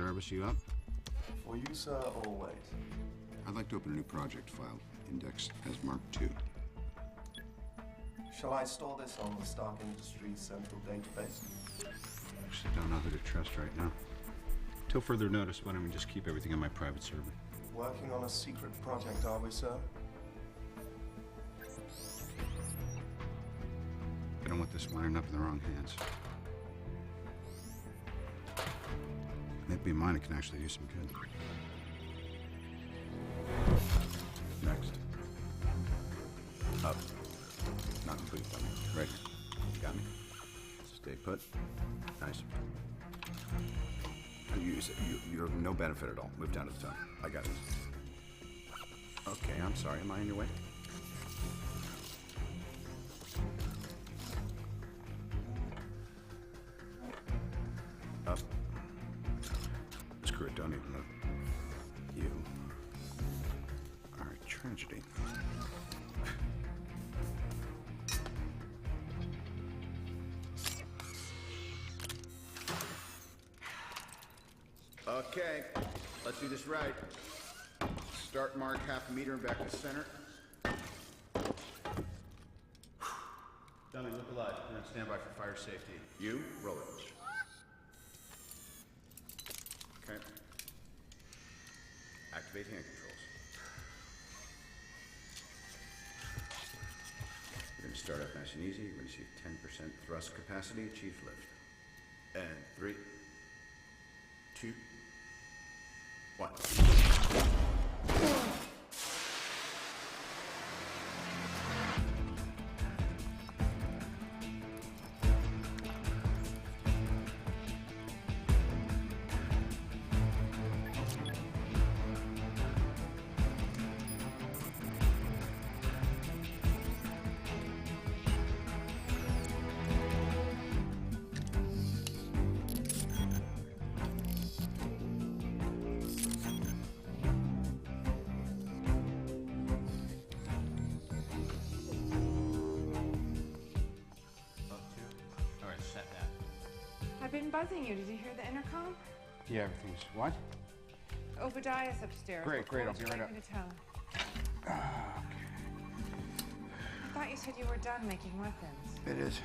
Jarvis, you up? For you, sir, always. I'd like to open a new project file, indexed as Mark II. Shall I store this on the Stark Industries central database? I actually don't know who to trust right now. Till further notice, why don't we just keep everything on my private server? Working on a secret project, are we, sir? I don't want this winding up in the wrong hands. Maybe mine can actually do some good. Next. Up. Not complete, dummy. Right here. Got me. Stay put. Nice. You're of no benefit at all. Move down to the top. I got it. Okay, I'm sorry. Am I in your way? Up. Screw it, don't even move. You are a tragedy. Okay, let's do this right. Start mark half a meter and back to center. Dummy, look alive. You're on standby for fire safety. You, roll it. Okay. Activate hand controls. You're going to start up nice and easy. You're going to see 10% thrust capacity, achieve lift. And 3, 2, 1. I've been buzzing you. Did you hear the intercom? Yeah, everything's... What? Obadiah's upstairs. Great, I'll be right up. To town. I thought you said you were done making weapons. It is.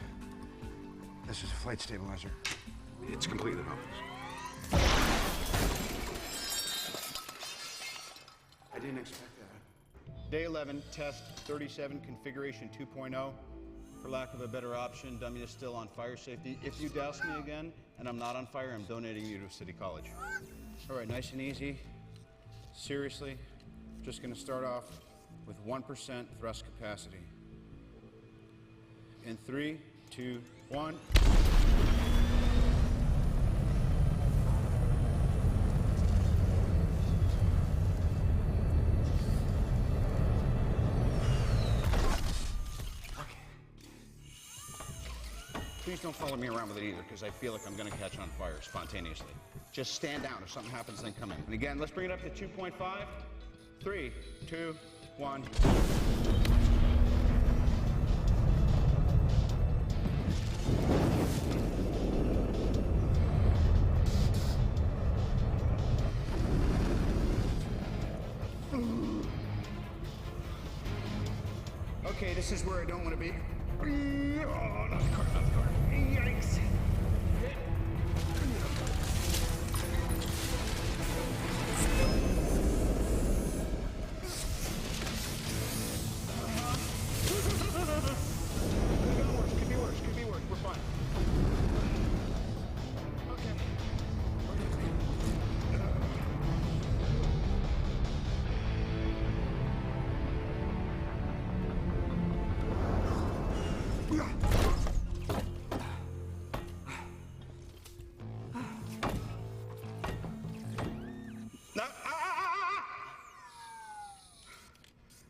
This is a flight stabilizer. It's completely harmless. I didn't expect that. Day 11, test 37, configuration 2.0. For lack of a better option, dummy is still on fire safety. If you douse me again and I'm not on fire, I'm donating you to City College. All right, nice and easy. Seriously, just gonna start off with 1% thrust capacity. In 3, 2, 1. Please don't follow me around with it either, because I feel like I'm going to catch on fire spontaneously. Just stand down. If something happens, then come in. And again, let's bring it up to 2.5. 3, 2, 1. Okay, this is where I don't want to be. Oh, not the car, not the car. Yikes. Could be worse. We're fine. Okay.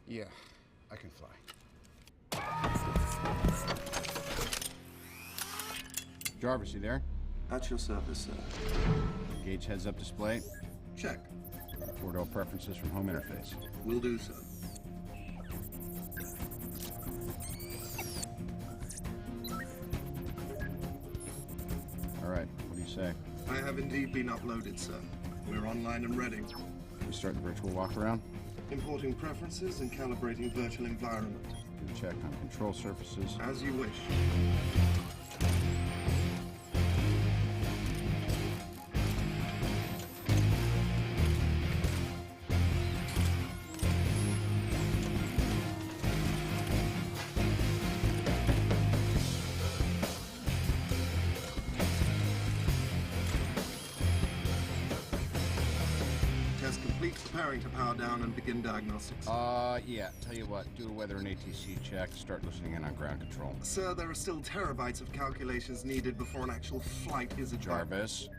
Yeah, I can fly. Jarvis, you there? At your service, sir. Gauge heads-up display. Check. 4-door preferences from home interface. Will do, sir. All right, what do you say? I have indeed been uploaded, sir. We're online and ready. We start the virtual walk around. Importing preferences and calibrating virtual environment. Do a check on control surfaces. As you wish. Test complete. Preparing to power down and begin diagnostics. Yeah. Tell you what, do a weather and ATC check. Start listening in on ground control. Sir, there are still terabytes of calculations needed before an actual flight is a Jarvis,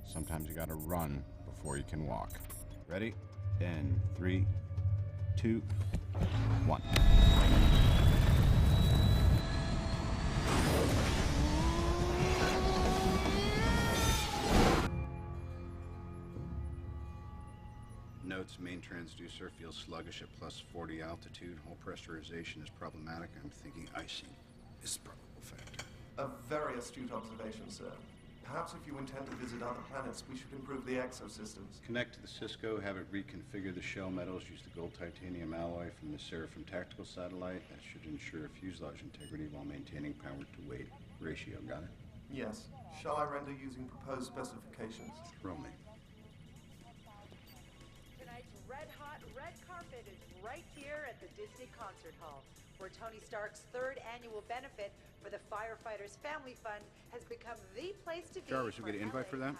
sometimes you gotta run before you can walk. Ready? In 3, 2, 1. Notes, main transducer feels sluggish at plus 40 altitude. Hull pressurization is problematic. I'm thinking icing is a probable factor. A very astute observation, sir. Perhaps if you intend to visit other planets, we should improve the exosystems. Connect to the Cisco, have it reconfigure the shell metals, use the gold titanium alloy from the Seraphim tactical satellite. That should ensure fuselage integrity while maintaining power to weight ratio. Got it? Yes. Shall I render using proposed specifications? Throw me. Tonight's red-hot red carpet is right here at the Disney Concert Hall, where Tony Stark's third annual benefit for the Firefighters Family Fund has become the place to be. Jarvis, we get an invite for that?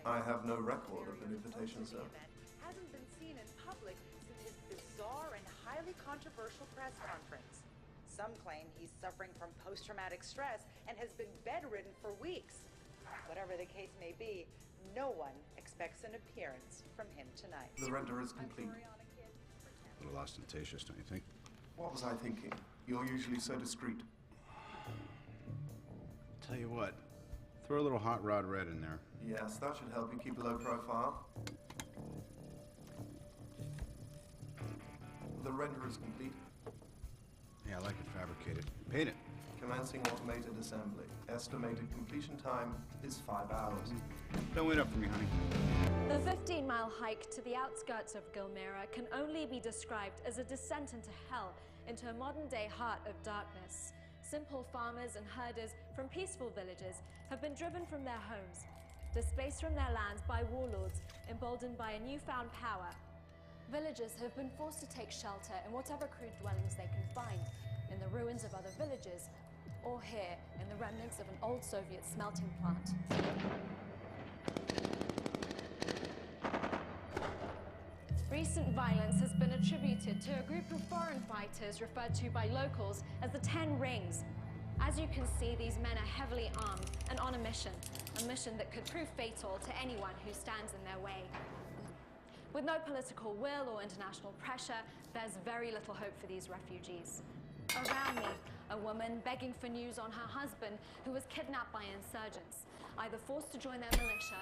I have no record of an invitation, sir. The event hasn't been seen in public since his bizarre and highly controversial press conference. Some claim he's suffering from post-traumatic stress and has been bedridden for weeks. Whatever the case may be, no one expects an appearance from him tonight. The render is complete. A little ostentatious, don't you think? What was I thinking? You're usually so discreet. Tell you what, throw a little hot rod red in there. Yes, that should help you keep a low profile. The render is complete. Yeah, I like it fabricated. Paint it. Commencing automated assembly. Estimated completion time is 5 hours. Don't wait up for me, honey. The 15-mile hike to the outskirts of Gilmira can only be described as a descent into hell, into a modern-day heart of darkness. Simple farmers and herders from peaceful villages have been driven from their homes, displaced from their lands by warlords, emboldened by a newfound power. Villagers have been forced to take shelter in whatever crude dwellings they can find, in the ruins of other villages, or here in the remnants of an old Soviet smelting plant. Recent violence has been attributed to a group of foreign fighters referred to by locals as the 10 Rings. As you can see, these men are heavily armed and on a mission that could prove fatal to anyone who stands in their way. With no political will or international pressure, there's very little hope for these refugees. Around me, a woman begging for news on her husband who was kidnapped by insurgents, either forced to join their militia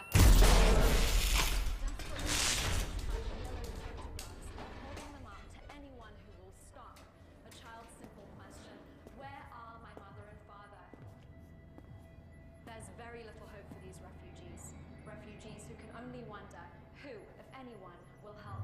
holding them up to anyone who will stop. A child's simple question, where are my mother and father? There's very little hope for these refugees. Refugees who can only wonder who, if anyone, will help.